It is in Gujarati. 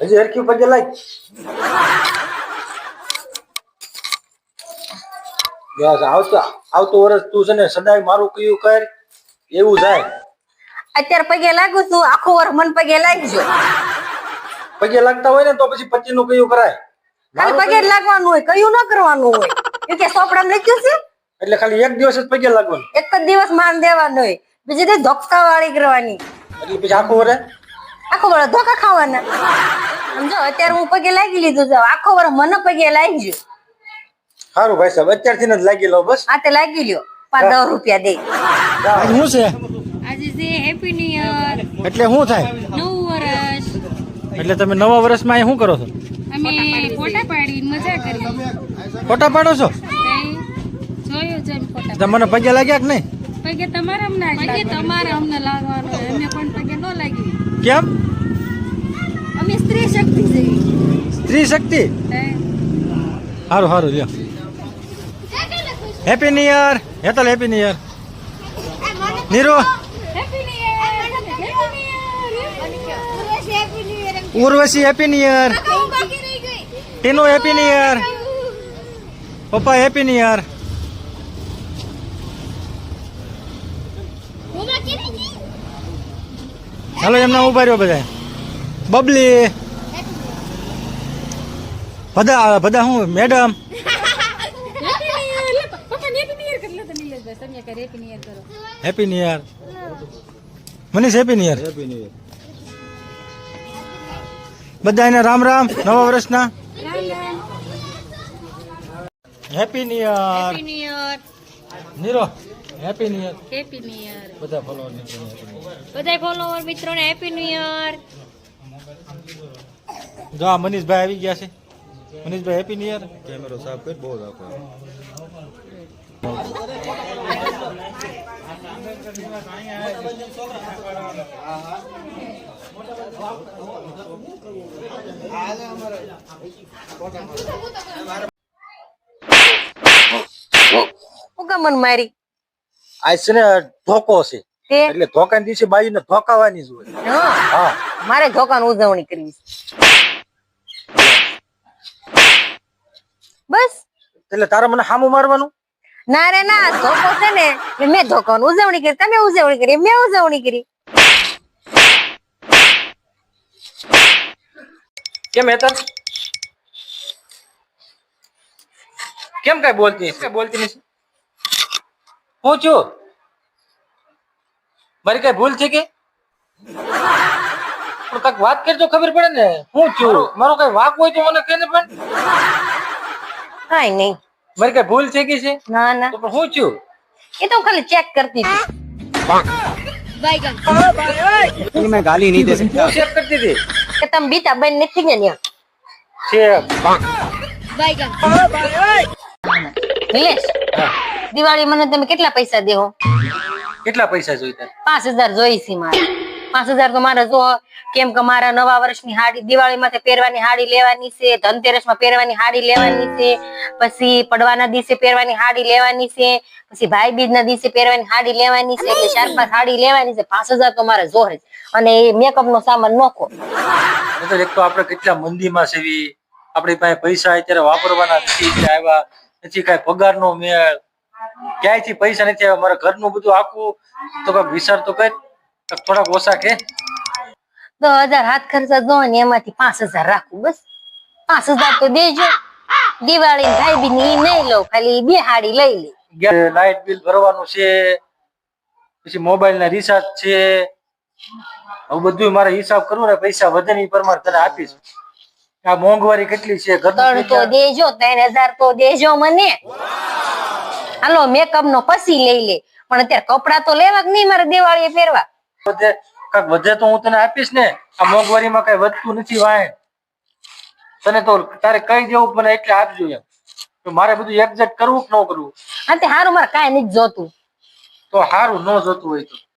હજી હરખ્યું પગે લાગ. બસ આવતો વર્ષ તું છે ને સદાય મારું કયું કર એવું જાય. અત્યારે પગે લાગુ છું, આખો વાર મન પગે લાગજો. પગે લાગતા હોય ને તો પછી 25 નું કયું કરાય. ખાલી પગે જ લાગવાનું હોય, કયું ન કરવાનું હોય. એ કે સોપડામાં લખ્યું છે એટલે ખાલી એક દિવસ જ પગે લાગવાનું. એક જ દિવસ માન દેવાનું હોય, બીજી દી ધોકા વાળી કરવાની. એટલે પછી આખો વર્ષ ધોકા ખાવાના. સમજો અત્યારે હું પગે લાગી લીધું છે, આખો વાર મને પગે લાગજો. સારું ભાઈ સાહેબ, અત્યારથી જ લાગી લો બસ. આ તે લાગી લ્યો, 5-10 રૂપિયા દે. શું છે આજે છે હેપી ન્યુ યર. એટલે શું થાય? નવું વર્ષ. એટલે તમે નવા વર્ષમાં અહીં શું કરો છો? અમે ફોટા પાડીને મજા કરી. ફોટા પાડો છો? જોયું છે ફોટા. તમને પગે લાગ્યા કે નહીં? પગે તમારા અમને લાગવાનું હોય, અમે પણ પગે ન લાગી. કેમ? અમે સ્ત્રી શક્તિ છે. સ્ત્રી શક્તિ? સારું સારું લ્યો. Happy new year. Hetal happy new year. Niru happy new year. Urvashi happy new year. Tinu happy new year. પપ્પા હેપી ન્યુ યર. હાલો એમના ઉભા રહ્યો બધા. બબલી બધા હું madam happy new year. Manish happy new year. બધા એને રામ રામ નવા વર્ષના. Happy new year. Niro happy new year. Happy new year. બધા ફોલોવર મિત્રોને હેપી ન્યુ યર. જો આ મનીષભાઈ આવી ગયા છે. મનીષભાઈ હેપી ન્યુ યર. કેમેરો સાફ કર, બહુ રાખો. ઉગમન મારી આ છે ને ધોકો છે, તે એટલે ધોકાના દિવસે બાઈને ધોકાવાની જ હોય. હા મારે ધોકાની ઉજવણી કરવી છે. બસ એટલે તારે મને હામું મારવાનું. ના રે ના, ધોકો છે ને એટલે મેં ધોકાની ઉજવણી કરી, તમે ઉજવણી કરી, મેં ઉજવણી કરી. કેમ હેતલ? કેમ કઈ બોલતી નથી? હું છું? મારી કઈ ભૂલ છે કે? પણ કઈક વાત કરી તો ખબર પડે ને. હું છું? મારો કઈ વાંક હોય તો મને કહે ને. પણ કાઈ નહીં. મારી કઈ ભૂલ છે કે છે? ના ના, તો પણ હું છું? એ તો હું ખાલી ચેક કરતી હતી. मैं गाली नहीं दे सकता. चेक करती थी કે તમે બીતા બેન નથી ગયા ન્યા. चेक. નિલેશ, દિવાળી મને તમે કેટલા પૈસા દેહો? કેટલા પૈસા જોઈતા? 5000 જોઈ છે મારે. 5000 તો મારે જો, કેમ કે મારા નવા વર્ષની હાડી, દિવાળી માં પહેરવાની હાડી લેવાની છે, ધનતેરસ માં પહેરવાની હાડી લેવાની છે, પછી પડવાના દિવસે પહેરવાની હાડી લેવાની છે, પછી ભાઈ બીજ ના દિવસે પહેરવાની હાડી લેવાની છે, એટલે 4-5 હાડી લેવાની છે. 5000 તો મારે જોહે જ. અને એ મેકઅપ નો સામાન નોખો. એક તો આપણે કેટલા મંદીમાં સેવી, આપણી પાસે પૈસા અત્યારે વાપરવાના નથી, આવ્યા નથી, કઈ પગાર નો મેળ, ક્યાંયથી પૈસા નથી આવ્યા. મારા ઘરનું બધું આખું તો કઈક વિચાર તો કઈ થોડાક ઓછા કે. 10,000 હાથ ખર્ચા દો ને એમાંથી 5000 રાખું. બસ 5000 તો દેજો. દિવાળી ભાઈ બી ની નહીં લઉં, ખાલી 2 હાડી લઈ લે. લાઇટ બિલ ભરવાનું છે, પછી મોબાઈલ ના રિચાર્જ છે, આવું બધું મારે હિસાબ કરવું ને. પૈસા વધે ની પ્રમાણે તને આપીશ. આ મોંઘવારી કેટલી છે. 3 તો દેજો, 3000 તો દેજો મને. હાલો મેકઅપ નો પછી લઈ લે, પણ અત્યારે કપડા તો લેવા કે નહીં મારે દિવાળીએ પહેરવા. વધે તો હું તને આપીશ ને. આ મોંઘવારીમાં કઈ વધતું નથી વાય. તને તો તારે કઈ દેવું પણ એટલે આપજો એમ. તો મારે બધું એક્ઝેક્ટ કરવું કે ન કરવું? હા તે હારું, મારે કાંઈ નથી જોતું. તો હારું ન જોતું હોય તો